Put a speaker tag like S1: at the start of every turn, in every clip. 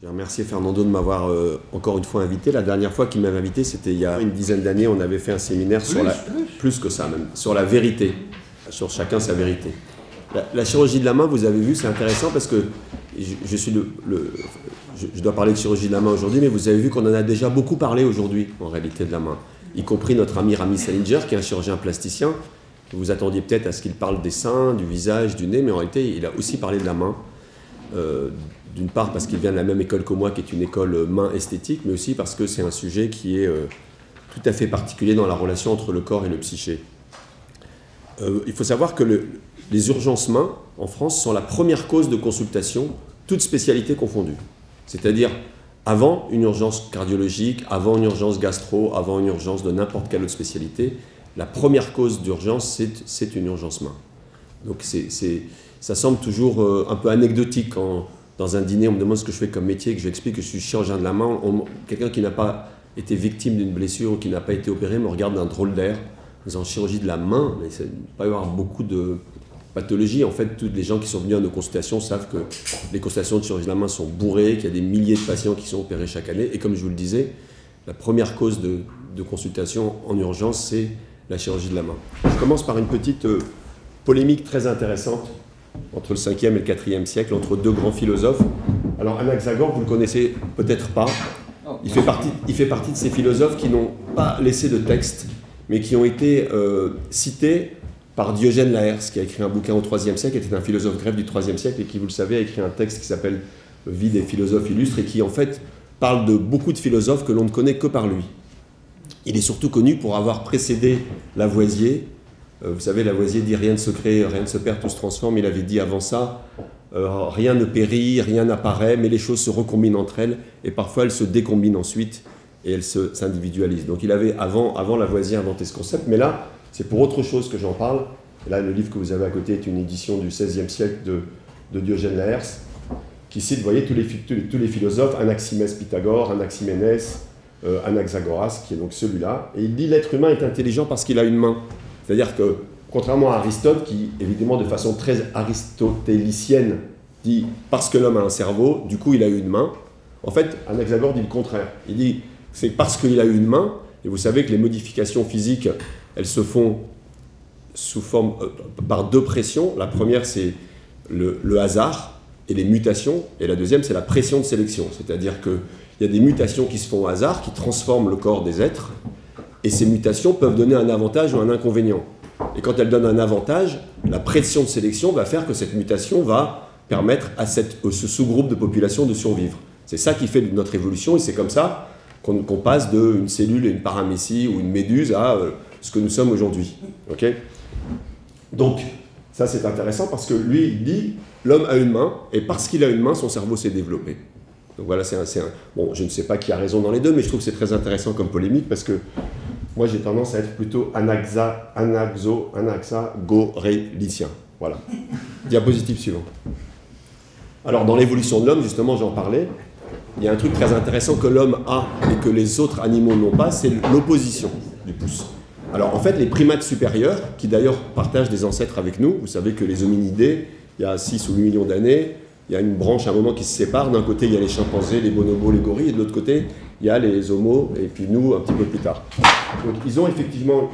S1: J'ai remercié Fernando de m'avoir encore une fois invité. La dernière fois qu'il m'avait invité, c'était il y a une dizaine d'années. On avait fait un séminaire sur plus que ça même, sur la vérité, sur chacun sa vérité. La chirurgie de la main, vous avez vu, c'est intéressant parce que je dois parler de chirurgie de la main aujourd'hui, mais vous avez vu qu'on en a déjà beaucoup parlé aujourd'hui, en réalité, de la main. Y compris notre ami Rami Salinger, qui est un chirurgien plasticien. Vous attendiez peut-être à ce qu'il parle des seins, du visage, du nez, mais en réalité, il a aussi parlé de la main. D'une part parce qu'il vient de la même école que moi, qui est une école main esthétique, mais aussi parce que c'est un sujet qui est tout à fait particulier dans la relation entre le corps et le psyché. Il faut savoir que les urgences mains, en France, sont la première cause de consultation, toutes spécialités confondues. C'est-à-dire, avant une urgence cardiologique, avant une urgence gastro, avant une urgence de n'importe quelle autre spécialité, la première cause d'urgence, c'est une urgence main. Donc ça semble toujours un peu anecdotique quand, dans un dîner, on me demande ce que je fais comme métier, que je explique que je suis chirurgien de la main. Quelqu'un qui n'a pas été victime d'une blessure ou qui n'a pas été opéré me regarde d'un drôle d'air, en disant chirurgie de la main, mais il ne peut pas y avoir beaucoup de pathologies. En fait, tous les gens qui sont venus à nos consultations savent que les consultations de chirurgie de la main sont bourrées, qu'il y a des milliers de patients qui sont opérés chaque année. Et comme je vous le disais, la première cause de consultation en urgence, c'est la chirurgie de la main. Je commence par une petite polémique très intéressante entre le 5e et le 4e siècle, entre deux grands philosophes. Alors Anaxagore, vous ne le connaissez peut-être pas. Il fait partie de ces philosophes qui n'ont pas laissé de texte, mais qui ont été cités par Diogène Laërce, qui a écrit un bouquin au IIIe siècle, qui était un philosophe grec du IIIe siècle, et qui, vous le savez, a écrit un texte qui s'appelle « Vie des philosophes illustres », et qui, en fait, parle de beaucoup de philosophes que l'on ne connaît que par lui. Il est surtout connu pour avoir précédé Lavoisier. Vous savez, Lavoisier dit « rien ne se crée, rien ne se perd, tout se transforme ». Il avait dit avant ça « rien ne périt, rien n'apparaît, mais les choses se recombinent entre elles, et parfois elles se décombinent ensuite, et elles s'individualisent ». Donc il avait, avant Lavoisier, inventé ce concept, mais là, c'est pour autre chose que j'en parle. Et là, le livre que vous avez à côté est une édition du XVIe siècle de Diogène Laërce, qui cite, vous voyez, tous les philosophes, Anaximès Pythagore, Anaximénès, Anaxagoras, qui est donc celui-là. Et il dit « l'être humain est intelligent parce qu'il a une main ». C'est-à-dire que, contrairement à Aristote, qui, évidemment, de façon très aristotélicienne, dit « parce que l'homme a un cerveau, du coup, il a eu une main », en fait, Anaxagore dit le contraire. Il dit « c'est parce qu'il a eu une main », et vous savez que les modifications physiques, elles se font sous forme, par deux pressions. La première, c'est le hasard et les mutations, et la deuxième, c'est la pression de sélection. C'est-à-dire qu'il y a des mutations qui se font au hasard, qui transforment le corps des êtres, et ces mutations peuvent donner un avantage ou un inconvénient. Et quand elles donnent un avantage, la pression de sélection va faire que cette mutation va permettre à ce sous-groupe de population de survivre. C'est ça qui fait notre évolution, et c'est comme ça qu'on passe d'une cellule et une paramécie ou une méduse à ce que nous sommes aujourd'hui. Okay ? Donc, ça c'est intéressant parce que lui, il dit l'homme a une main, et parce qu'il a une main, son cerveau s'est développé. Donc voilà, bon, je ne sais pas qui a raison dans les deux, mais je trouve que c'est très intéressant comme polémique parce que moi j'ai tendance à être plutôt anaxagorélicien. Voilà. Diapositive suivante. Alors dans l'évolution de l'homme, justement, j'en parlais, il y a un truc très intéressant que l'homme a et que les autres animaux n'ont pas, c'est l'opposition du pouce. Alors en fait, les primates supérieurs, qui d'ailleurs partagent des ancêtres avec nous, vous savez que les hominidés, il y a 6 ou 8 millions d'années, il y a une branche à un moment qui se sépare. D'un côté, il y a les chimpanzés, les bonobos, les gorilles, et de l'autre côté, il y a les homos, et puis nous, un petit peu plus tard. Donc ils ont effectivement,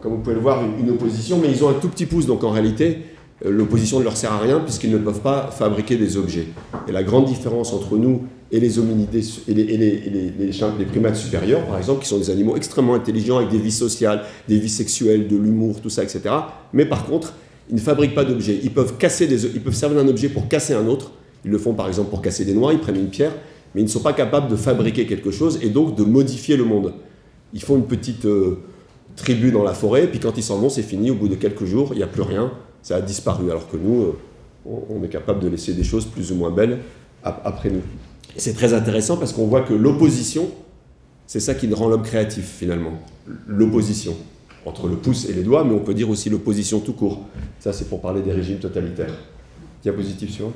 S1: comme vous pouvez le voir, une opposition, mais ils ont un tout petit pouce, donc en réalité, l'opposition ne leur sert à rien, puisqu'ils ne peuvent pas fabriquer des objets. Et la grande différence entre nous et les hominidés, et les primates supérieurs, par exemple, qui sont des animaux extrêmement intelligents, avec des vies sociales, des vies sexuelles, de l'humour, tout ça, etc. Mais par contre, ils ne fabriquent pas d'objets. Ils peuvent servir d'un objet pour casser un autre. Ils le font par exemple pour casser des noix, ils prennent une pierre, mais ils ne sont pas capables de fabriquer quelque chose et donc de modifier le monde. Ils font une petite tribu dans la forêt, puis quand ils s'en vont, c'est fini. Au bout de quelques jours, il n'y a plus rien, ça a disparu. Alors que nous, on est capable de laisser des choses plus ou moins belles après nous. Et c'est très intéressant parce qu'on voit que l'opposition, c'est ça qui rend l'homme créatif finalement. L'opposition entre le pouce et les doigts, mais on peut dire aussi l'opposition tout court. Ça, c'est pour parler des régimes totalitaires. Diapositive suivante.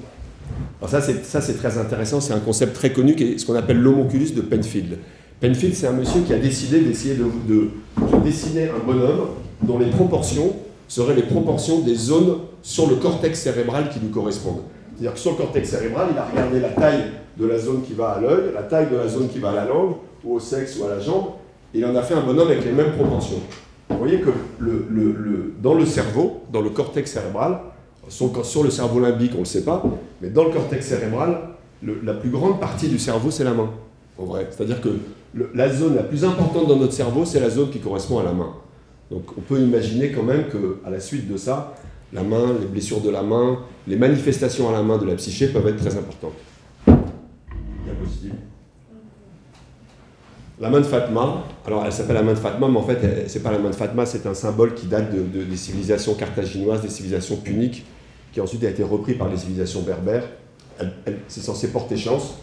S1: Alors ça, c'est très intéressant, c'est un concept très connu, qui est ce qu'on appelle l'homunculus de Penfield. Penfield, c'est un monsieur qui a décidé d'essayer de dessiner un bonhomme dont les proportions seraient les proportions des zones sur le cortex cérébral qui lui correspondent. C'est-à-dire que sur le cortex cérébral, il a regardé la taille de la zone qui va à l'œil, la taille de la zone qui va à la langue, ou au sexe ou à la jambe. Et il en a fait un bonhomme avec les mêmes proportions. Vous voyez que dans le cerveau, dans le cortex cérébral, sur le cerveau limbique, on ne le sait pas, mais dans le cortex cérébral, la plus grande partie du cerveau, c'est la main, en vrai. C'est-à-dire que la zone la plus importante dans notre cerveau, c'est la zone qui correspond à la main. Donc on peut imaginer quand même qu'à la suite de ça, la main, les blessures de la main, les manifestations à la main de la psyché peuvent être très importantes. Diapositive. La main de Fatma, alors elle s'appelle la main de Fatma, mais en fait, c'est pas la main de Fatma, c'est un symbole qui date des civilisations carthaginoises, des civilisations puniques, qui ensuite a été repris par les civilisations berbères. C'est censé porter chance,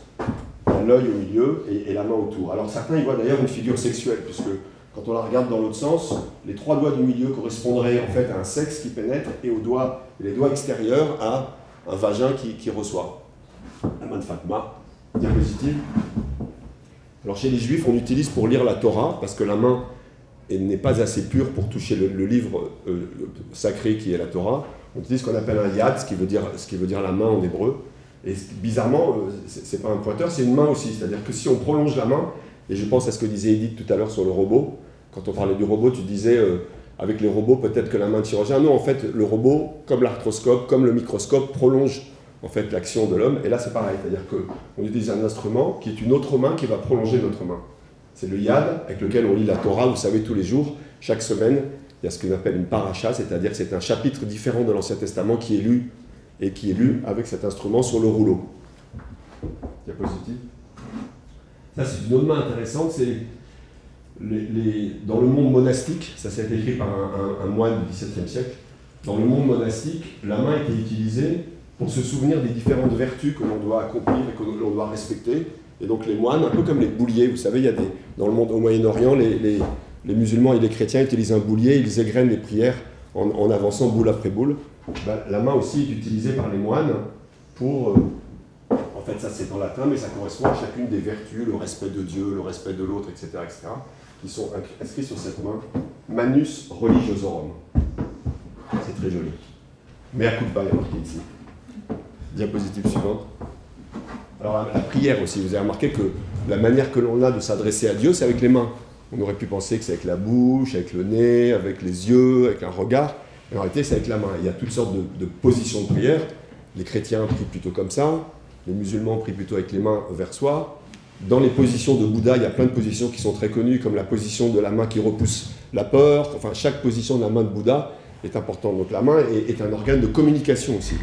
S1: l'œil au milieu et la main autour. Alors certains y voient d'ailleurs une figure sexuelle, puisque quand on la regarde dans l'autre sens, les 3 doigts du milieu correspondraient en fait à un sexe qui pénètre et les doigts extérieurs à un vagin qui reçoit. La main de Fatma, diapositive. Alors chez les Juifs, on utilise pour lire la Torah, parce que la main n'est pas assez pure pour toucher le livre sacré qui est la Torah. On utilise ce qu'on appelle un yad, ce qui veut dire la main en hébreu. Et bizarrement, c'est pas un pointeur, c'est une main aussi. C'est-à-dire que si on prolonge la main, et je pense à ce que disait Edith tout à l'heure sur le robot, quand on parlait du robot, tu disais, avec les robots, peut-être que la main de chirurgien. Non, en fait, le robot, comme l'arthroscope, comme le microscope, prolonge en fait l'action de l'homme. Et là, c'est pareil. C'est-à-dire qu'on utilise un instrument qui est une autre main qui va prolonger notre main. C'est le yad avec lequel on lit la Torah, vous savez, tous les jours, chaque semaine. Il y a ce qu'on appelle une paracha, c'est-à-dire que c'est un chapitre différent de l'Ancien Testament qui est lu avec cet instrument sur le rouleau. Diapositive. Ça, c'est une autre main intéressante, c'est dans le monde monastique, ça s'est écrit par un moine du XVIIe siècle, dans le monde monastique, la main était utilisée pour se souvenir des différentes vertus que l'on doit accomplir et que l'on doit respecter. Et donc les moines, un peu comme les bouliers, vous savez, il y a dans le monde au Moyen-Orient, les musulmans et les chrétiens utilisent un boulier, ils égrènent les prières en avançant boule après boule. La main aussi est utilisée par les moines pour... en fait, ça c'est en latin, mais ça correspond à chacune des vertus, le respect de Dieu, le respect de l'autre, etc., qui sont inscrits sur cette main. Manus religiosorum. C'est très joli. Mea culpa est marqué ici. Diapositive suivante. Alors la prière aussi, vous avez remarqué que la manière que l'on a de s'adresser à Dieu, c'est avec les mains. On aurait pu penser que c'est avec la bouche, avec le nez, avec les yeux, avec un regard. Mais en réalité, c'est avec la main. Il y a toutes sortes de positions de prière. Les chrétiens prient plutôt comme ça. Les musulmans prient plutôt avec les mains vers soi. Dans les positions de Bouddha, il y a plein de positions qui sont très connues, comme la position de la main qui repousse la peur. Enfin, chaque position de la main de Bouddha est importante. Donc la main est un organe de communication aussi.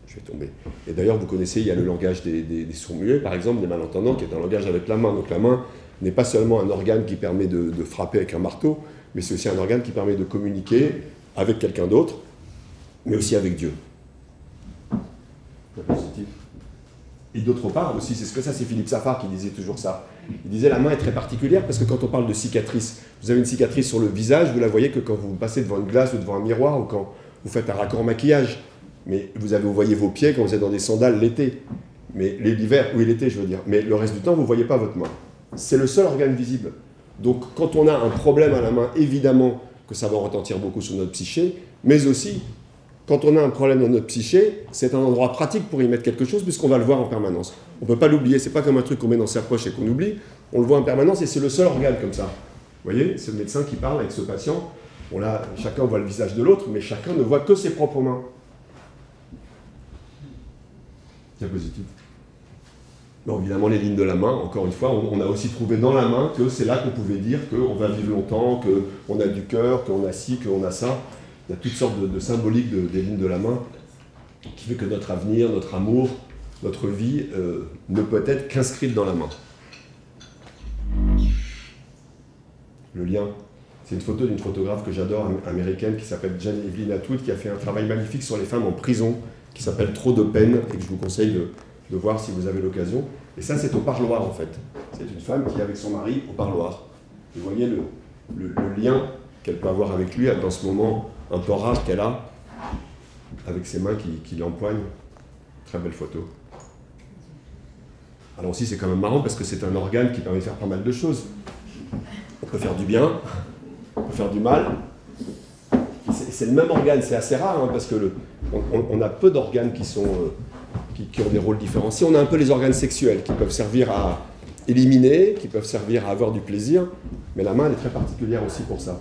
S1: Je vais tomber. Et d'ailleurs, vous connaissez, il y a le langage des sourds-muets, par exemple, des malentendants, qui est un langage avec la main. Donc la main n'est pas seulement un organe qui permet de frapper avec un marteau, mais c'est aussi un organe qui permet de communiquer avec quelqu'un d'autre, mais aussi avec Dieu. Et d'autre part aussi, c'est Philippe Safar qui disait toujours ça. Il disait la main est très particulière parce que quand on parle de cicatrice, vous avez une cicatrice sur le visage, vous la voyez que quand vous passez devant une glace ou devant un miroir ou quand vous faites un raccord maquillage. Mais vous voyez vos pieds quand vous êtes dans des sandales l'été. Mais l'hiver, oui l'été je veux dire. Mais le reste du temps, vous ne voyez pas votre main. C'est le seul organe visible. Donc quand on a un problème à la main, évidemment que ça va retentir beaucoup sur notre psyché, mais aussi, quand on a un problème dans notre psyché, c'est un endroit pratique pour y mettre quelque chose puisqu'on va le voir en permanence. On ne peut pas l'oublier, c'est pas comme un truc qu'on met dans sa poche et qu'on oublie, on le voit en permanence et c'est le seul organe comme ça. Vous voyez, c'est le médecin qui parle avec ce patient, chacun voit le visage de l'autre, mais chacun ne voit que ses propres mains. Diapositive. Bon, évidemment, les lignes de la main, encore une fois, on a aussi trouvé dans la main que c'est là qu'on pouvait dire qu'on va vivre longtemps, qu'on a du cœur, qu'on a ci, qu'on a ça. Il y a toutes sortes de symboliques des lignes de la main qui fait que notre avenir, notre amour, notre vie ne peut être qu'inscrite dans la main. Le lien, c'est une photo d'une photographe que j'adore, américaine, qui s'appelle Jane Evelyn Atwood, qui a fait un travail magnifique sur les femmes en prison, qui s'appelle Trop de peine, et que je vous conseille de voir si vous avez l'occasion. Et ça, c'est au parloir, en fait. C'est une femme qui est avec son mari au parloir. Vous voyez le lien qu'elle peut avoir avec lui dans ce moment un peu rare qu'elle a, avec ses mains qui l'empoignent. Très belle photo. Alors aussi, c'est quand même marrant, parce que c'est un organe qui permet de faire pas mal de choses. On peut faire du bien, on peut faire du mal. C'est le même organe, c'est assez rare, hein, parce que on a peu d'organes qui qui ont des rôles différenciés. On a un peu les organes sexuels qui peuvent servir à éliminer, qui peuvent servir à avoir du plaisir, mais la main elle est très particulière aussi pour ça.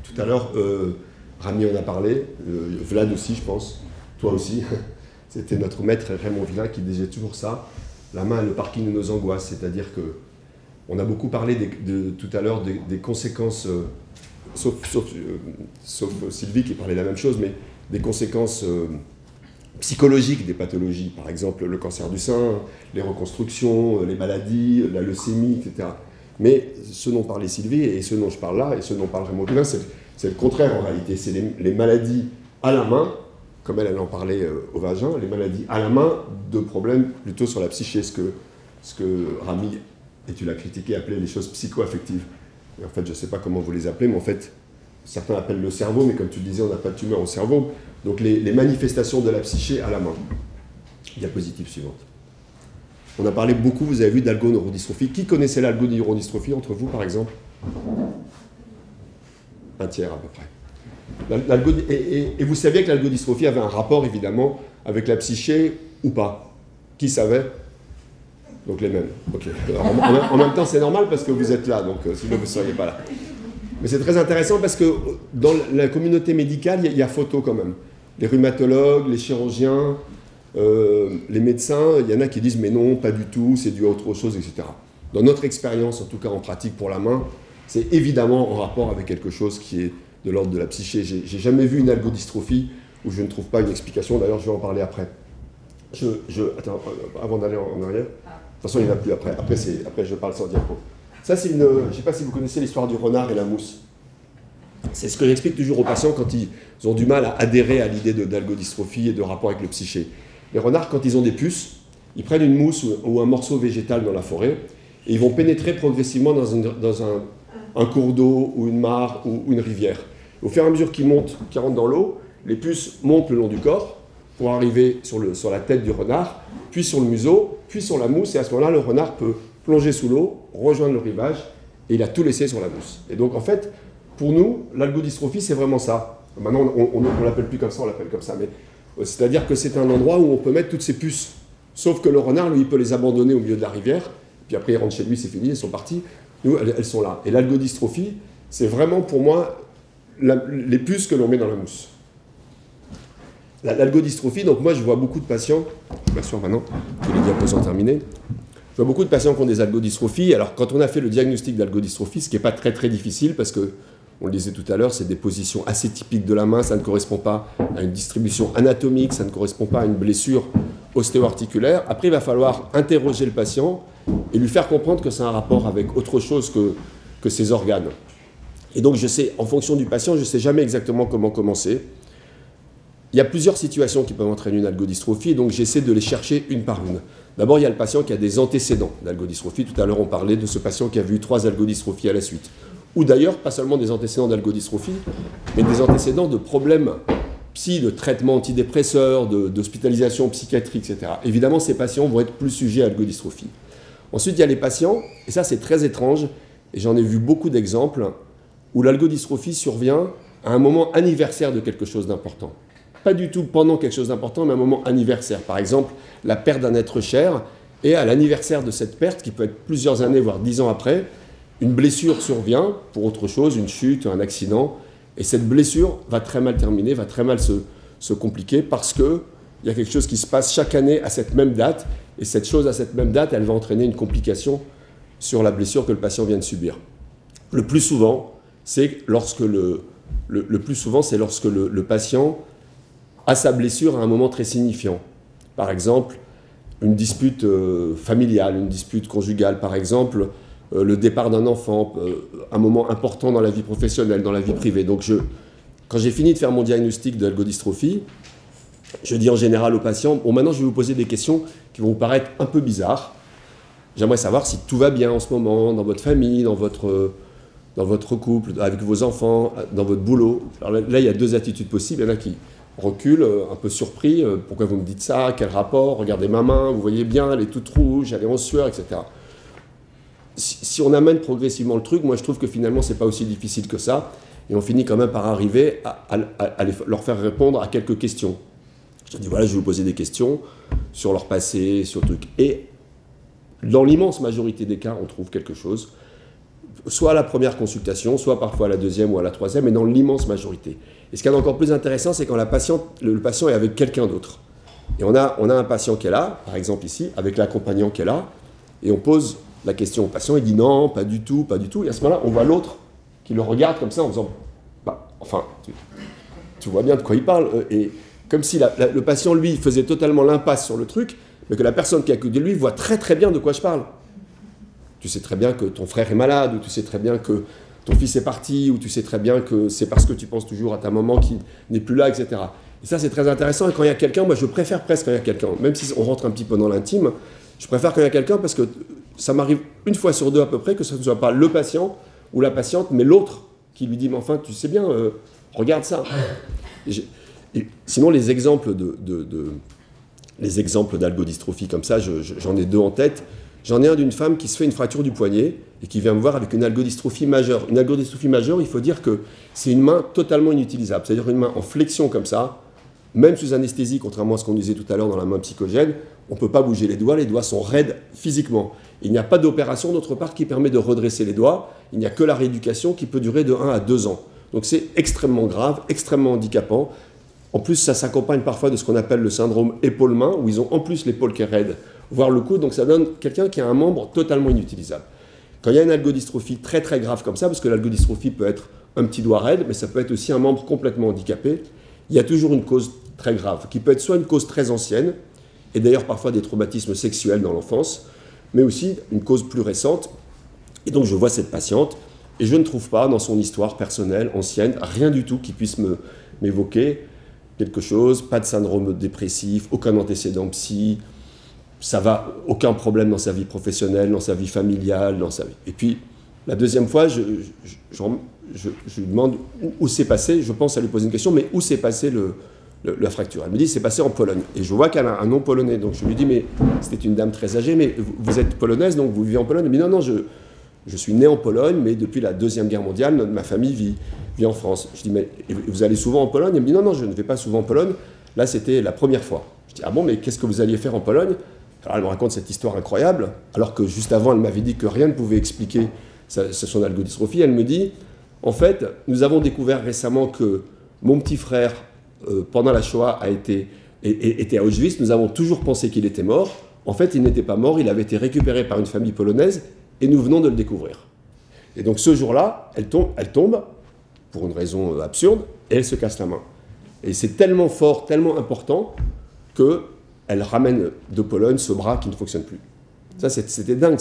S1: Tout à l'heure, Rami en a parlé, Vlad aussi je pense, toi aussi. C'était notre maître Raymond Villain qui disait toujours ça. La main est le parking de nos angoisses, c'est-à-dire que on a beaucoup parlé tout à l'heure des conséquences, sauf Sylvie qui parlait de la même chose, mais des conséquences psychologiques des pathologies, par exemple le cancer du sein, les reconstructions, les maladies, la leucémie, etc. Mais ce dont parlait Sylvie et ce dont je parle là, et ce dont parle Raymond Villain, c'est le contraire en réalité. C'est les maladies à la main, comme elle en parlait au vagin, les maladies à la main de problèmes plutôt sur la psyché, ce que Rami, et tu l'as critiqué, appelait les choses psycho-affectives. Et en fait, je ne sais pas comment vous les appelez, mais en fait, certains appellent le cerveau, mais comme tu le disais, on n'a pas de tumeur au cerveau. Donc les manifestations de la psyché à la main. Diapositive suivante. On a parlé beaucoup, vous avez vu, d'algoneurodystrophie. Qui connaissait l'algoneurodystrophie entre vous, par exemple? Un tiers à peu près. Et vous saviez que l'algodystrophie avait un rapport, évidemment, avec la psyché ou pas? Qui savait? Donc les mêmes. Ok. En même temps, c'est normal parce que vous êtes là, donc sinon vous ne seriez pas là. Mais c'est très intéressant parce que dans la communauté médicale, il y a photo quand même. Les rhumatologues, les chirurgiens, les médecins, il y en a qui disent mais non, pas du tout, c'est dû à autre chose, etc. Dans notre expérience, en tout cas en pratique pour la main, c'est évidemment en rapport avec quelque chose qui est de l'ordre de la psyché. J'ai jamais vu une algodystrophie où je ne trouve pas une explication. D'ailleurs, je vais en parler après. Attends, avant d'aller en arrière. De toute façon, il n'y en a plus après. Après, je parle sans diapo. Ça, c'est une... Je ne sais pas si vous connaissez l'histoire du renard et la mousse. C'est ce que j'explique toujours aux patients quand ils ont du mal à adhérer à l'idée d'algodystrophie et de rapport avec le psyché. Les renards, quand ils ont des puces, ils prennent une mousse ou un morceau végétal dans la forêt et ils vont pénétrer progressivement dans un cours d'eau ou une mare ou une rivière. Au fur et à mesure qu'ils rentrent dans l'eau, les puces montent le long du corps pour arriver sur la tête du renard, puis sur le museau, puis sur la mousse, et à ce moment-là, le renard peut plonger sous l'eau, rejoindre le rivage, et il a tout laissé sur la mousse. Et donc, en fait, pour nous, l'algodystrophie, c'est vraiment ça. Maintenant, on ne l'appelle plus comme ça, on l'appelle comme ça, mais c'est-à-dire que c'est un endroit où on peut mettre toutes ces puces. Sauf que le renard, lui, il peut les abandonner au milieu de la rivière, puis après, il rentre chez lui, c'est fini, elles sont parties. Nous, elles sont là. Et l'algodystrophie, c'est vraiment pour moi les puces que l'on met dans la mousse. L'algodystrophie, donc moi je vois beaucoup de patients, bien sûr maintenant que les diapos sont terminés, je vois beaucoup de patients qui ont des algodystrophies. Alors quand on a fait le diagnostic d'algodystrophie, ce qui n'est pas très très difficile parce que, on le disait tout à l'heure, c'est des positions assez typiques de la main, ça ne correspond pas à une distribution anatomique, ça ne correspond pas à une blessure ostéo-articulaire. Après il va falloir interroger le patient et lui faire comprendre que c'est un rapport avec autre chose que ses organes. Et donc je sais, en fonction du patient, je ne sais jamais exactement comment commencer. Il y a plusieurs situations qui peuvent entraîner une algodystrophie, et donc j'essaie de les chercher une par une. D'abord, il y a le patient qui a des antécédents d'algodystrophie. Tout à l'heure, on parlait de ce patient qui a vu 3 algodystrophies à la suite. Ou d'ailleurs, pas seulement des antécédents d'algodystrophie, mais des antécédents de problèmes de traitement antidépresseurs, d'hospitalisation psychiatrique, etc. Évidemment, ces patients vont être plus sujets à l'algodystrophie. Ensuite, il y a les patients, et ça c'est très étrange, et j'en ai vu beaucoup d'exemples, où l'algodystrophie survient à un moment anniversaire de quelque chose d'important. Pas du tout pendant quelque chose d'important, mais un moment anniversaire. Par exemple, la perte d'un être cher, et à l'anniversaire de cette perte, qui peut être plusieurs années, voire 10 ans après, une blessure survient pour autre chose, une chute, un accident, et cette blessure va très mal terminer, va très mal se compliquer, parce qu'il y a quelque chose qui se passe chaque année à cette même date, et cette chose à cette même date, elle va entraîner une complication sur la blessure que le patient vient de subir. Le plus souvent, c'est lorsque le patient a sa blessure à un moment très signifiant. Par exemple, une dispute familiale, une dispute conjugale, par exemple, le départ d'un enfant, un moment important dans la vie professionnelle, dans la vie privée. Donc quand j'ai fini de faire mon diagnostic d'algodystrophie, je dis en général aux patients, bon maintenant je vais vous poser des questions qui vont vous paraître un peu bizarres. J'aimerais savoir si tout va bien en ce moment, dans votre famille, dans votre couple, avec vos enfants, dans votre boulot. Alors là, il y a 2 attitudes possibles. Il y en a qui reculent, un peu surpris. Pourquoi vous me dites ça? Quel rapport? Regardez ma main, vous voyez bien, elle est toute rouge, elle est en sueur, etc. Si on amène progressivement le truc, moi je trouve que finalement, c'est pas aussi difficile que ça. et on finit quand même par arriver à leur faire répondre à quelques questions. Je dis voilà, je vais vous poser des questions sur leur passé, sur le truc. Et dans l'immense majorité des cas, on trouve quelque chose, soit à la première consultation, soit parfois à la deuxième ou à la troisième, mais dans l'immense majorité. Et ce qui est encore plus intéressant, c'est quand le patient est avec quelqu'un d'autre. Et on a un patient qui est là, par exemple ici, avec l'accompagnant qui est là, et on pose la question au patient, il dit non, pas du tout, pas du tout. Et à ce moment-là, on voit l'autre qui le regarde comme ça en faisant, bah, enfin, tu vois bien de quoi il parle. Et comme si le patient, lui, faisait totalement l'impasse sur le truc, mais que la personne qui est à côté de lui voit très très bien de quoi je parle. Tu sais très bien que ton frère est malade, ou tu sais très bien que ton fils est parti, ou tu sais très bien que c'est parce que tu penses toujours à ta maman qui n'est plus là, etc. Et ça, c'est très intéressant. Et quand il y a quelqu'un, moi, je préfère presque quand il y a quelqu'un, même si on rentre un petit peu dans l'intime, je préfère quand il y a quelqu'un parce que ça m'arrive une fois sur deux à peu près que ce ne soit pas le patient ou la patiente, mais l'autre qui lui dit « mais enfin, tu sais bien, regarde ça ». Sinon, les exemples d'algodystrophie comme ça, j'en ai deux en tête. J'en ai un d'une femme qui se fait une fracture du poignet et qui vient me voir avec une algodystrophie majeure. Une algodystrophie majeure, il faut dire que c'est une main totalement inutilisable. C'est-à-dire une main en flexion comme ça, même sous anesthésie, contrairement à ce qu'on disait tout à l'heure dans la main psychogène, on ne peut pas bouger les doigts sont raides physiquement. Il n'y a pas d'opération d'autre part qui permet de redresser les doigts, il n'y a que la rééducation qui peut durer de 1 à 2 ans. Donc c'est extrêmement grave, extrêmement handicapant. En plus, ça s'accompagne parfois de ce qu'on appelle le syndrome épaule-main, où ils ont en plus l'épaule qui est raide, voire le coude, donc ça donne quelqu'un qui a un membre totalement inutilisable. Quand il y a une algodystrophie très très grave comme ça, parce que l'algodystrophie peut être un petit doigt raide, mais ça peut être aussi un membre complètement handicapé, il y a toujours une cause très grave, qui peut être soit une cause très ancienne, et d'ailleurs parfois des traumatismes sexuels dans l'enfance, mais aussi une cause plus récente. Et donc je vois cette patiente, et je ne trouve pas dans son histoire personnelle, ancienne, rien du tout qui puisse m'évoquer quelque chose, pas de syndrome dépressif, aucun antécédent psy, ça va, aucun problème dans sa vie professionnelle, dans sa vie familiale, dans sa vie. Et puis, la deuxième fois, je lui demande où s'est passé, je pense à lui poser une question, mais où s'est passé la fracture. Elle me dit, c'est passé en Pologne. Et je vois qu'elle a un nom polonais, donc je lui dis, mais c'était une dame très âgée, mais vous êtes polonaise, donc vous vivez en Pologne? Elle me dit, non, je suis né en Pologne, mais depuis la Deuxième Guerre mondiale, ma famille vit en France. Je dis, mais vous allez souvent en Pologne? Elle me dit, non, je ne vais pas souvent en Pologne. Là, c'était la première fois. Je dis, ah bon, mais qu'est-ce que vous alliez faire en Pologne? Alors, elle me raconte cette histoire incroyable, alors que juste avant, elle m'avait dit que rien ne pouvait expliquer son algodystrophie. Elle me dit, en fait, nous avons découvert récemment que mon petit frère, pendant la Shoah, était à Auschwitz. Nous avons toujours pensé qu'il était mort. En fait, il n'était pas mort, il avait été récupéré par une famille polonaise, et nous venons de le découvrir. Et donc ce jour-là, elle tombe, pour une raison absurde, et elle se casse la main. Et c'est tellement fort, tellement important, qu'elle ramène de Pologne ce bras qui ne fonctionne plus. Ça, c'était dingue.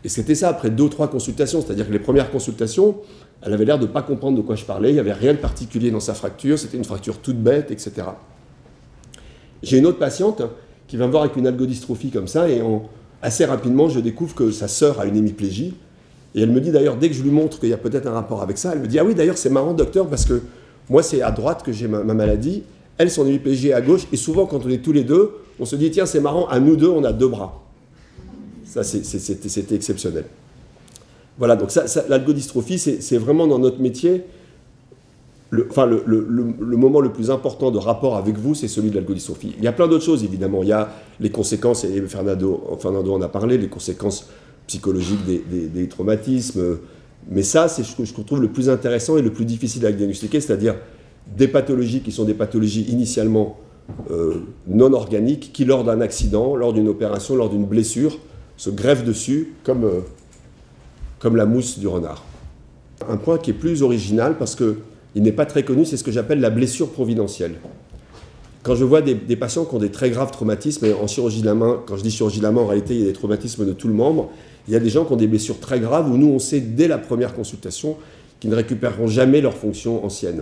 S1: Et c'était ça après 2 ou 3 consultations. C'est-à-dire que les premières consultations, elle avait l'air de ne pas comprendre de quoi je parlais. Il n'y avait rien de particulier dans sa fracture. C'était une fracture toute bête, etc. J'ai une autre patiente qui va me voir avec une algodystrophie comme ça, et assez rapidement, je découvre que sa sœur a une hémiplégie. Et elle me dit d'ailleurs, dès que je lui montre qu'il y a peut-être un rapport avec ça, elle me dit « Ah oui, d'ailleurs, c'est marrant, docteur, parce que moi, c'est à droite que j'ai ma maladie. Elle, son hémiplégie est à gauche. Et souvent, quand on est tous les deux, on se dit « Tiens, c'est marrant, à nous deux, on a 2 bras. » Ça, c'était exceptionnel. Voilà, donc l'algodystrophie, c'est vraiment dans notre métier, le moment le plus important de rapport avec vous, c'est celui de l'algodystrophie. Il y a plein d'autres choses, évidemment. Il y a les conséquences, et Fernando en a parlé, les conséquences psychologiques des traumatismes. Mais ça, c'est ce que je trouve le plus intéressant et le plus difficile à diagnostiquer, c'est-à-dire des pathologies qui sont des pathologies initialement non organiques, qui lors d'un accident, lors d'une opération, lors d'une blessure, se greffent dessus comme la mousse du renard. Un point qui est plus original, parce qu'il n'est pas très connu, c'est ce que j'appelle la blessure providentielle. Quand je vois des patients qui ont des très graves traumatismes, et en chirurgie de la main, quand je dis chirurgie de la main, en réalité, il y a des traumatismes de tout le membre, il y a des gens qui ont des blessures très graves où nous, on sait dès la première consultation qu'ils ne récupéreront jamais leur fonction ancienne.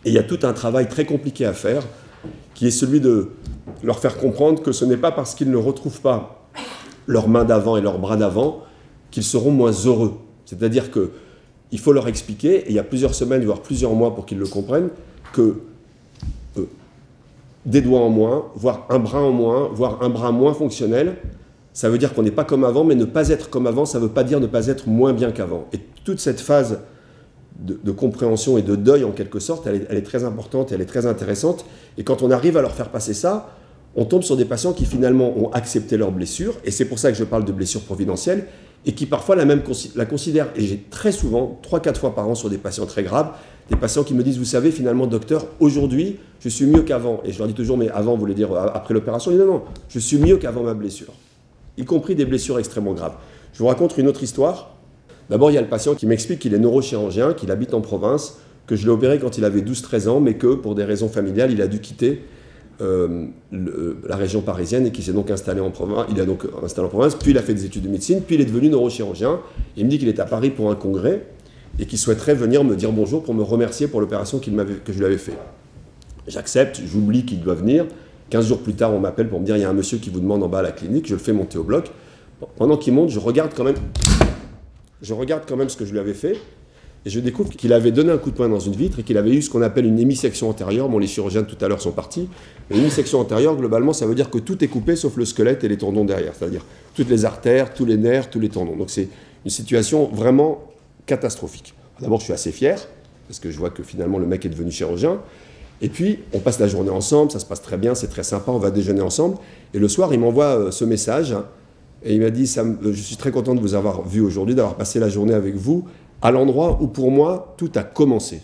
S1: Et il y a tout un travail très compliqué à faire, qui est celui de leur faire comprendre que ce n'est pas parce qu'ils ne retrouvent pas leurs mains d'avant et leurs bras d'avant qu'ils seront moins heureux. C'est-à-dire qu'il faut leur expliquer, et il y a plusieurs semaines, voire plusieurs mois pour qu'ils le comprennent, que des doigts en moins, voire un bras en moins, voire un bras moins fonctionnel, ça veut dire qu'on n'est pas comme avant, mais ne pas être comme avant, ça ne veut pas dire ne pas être moins bien qu'avant. Et toute cette phase de compréhension et de deuil en quelque sorte, elle est très importante, elle est très intéressante. Et quand on arrive à leur faire passer ça, on tombe sur des patients qui finalement ont accepté leurs blessures, et c'est pour ça que je parle de blessures providentielles, et qui parfois la considèrent, et j'ai très souvent, 3-4 fois par an sur des patients très graves, des patients qui me disent, vous savez, finalement, docteur, aujourd'hui, je suis mieux qu'avant. Et je leur dis toujours, mais avant, vous voulez dire après l'opération? Ils disent, non, non, je suis mieux qu'avant ma blessure, y compris des blessures extrêmement graves. Je vous raconte une autre histoire. D'abord, il y a le patient qui m'explique qu'il est neurochirurgien, qu'il habite en province, que je l'ai opéré quand il avait 12-13 ans, mais que pour des raisons familiales, il a dû quitter la région parisienne et qui s'est donc installé en province. Il a donc installé en province, puis il a fait des études de médecine, puis il est devenu neurochirurgien. Il me dit qu'il est à Paris pour un congrès et qu'il souhaiterait venir me dire bonjour pour me remercier pour l'opération que je lui avais fait. J'accepte, j'oublie qu'il doit venir. 15 jours plus tard, on m'appelle pour me dire il y a un monsieur qui vous demande en bas à la clinique. Je le fais monter au bloc. Pendant qu'il monte, je regarde quand même ce que je lui avais fait. Et je découvre qu'il avait donné un coup de poing dans une vitre et qu'il avait eu ce qu'on appelle une hémisection antérieure. Bon, les chirurgiens de tout à l'heure sont partis. Une hémisection antérieure, globalement, ça veut dire que tout est coupé sauf le squelette et les tendons derrière. C'est-à-dire toutes les artères, tous les nerfs, tous les tendons. Donc c'est une situation vraiment catastrophique. D'abord, je suis assez fier parce que je vois que finalement le mec est devenu chirurgien. Et puis, on passe la journée ensemble, ça se passe très bien, c'est très sympa, on va déjeuner ensemble. Et le soir, il m'envoie ce message et il m'a dit je suis très content de vous avoir vu aujourd'hui, d'avoir passé la journée avec vous à l'endroit où, pour moi, tout a commencé.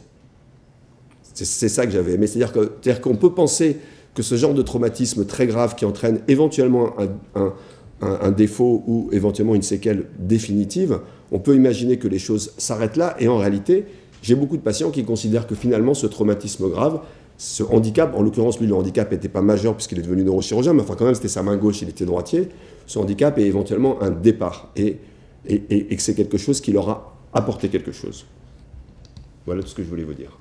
S1: C'est ça que j'avais aimé. C'est-à-dire qu'on peut penser que ce genre de traumatisme très grave qui entraîne éventuellement un défaut ou éventuellement une séquelle définitive, on peut imaginer que les choses s'arrêtent là. Et en réalité, j'ai beaucoup de patients qui considèrent que finalement, ce traumatisme grave, ce handicap, en l'occurrence, lui, le handicap n'était pas majeur puisqu'il est devenu neurochirurgien, mais enfin, quand même, c'était sa main gauche, il était droitier. Ce handicap est éventuellement un départ et que c'est quelque chose qui leur a apporté quelque chose. Voilà tout ce que je voulais vous dire.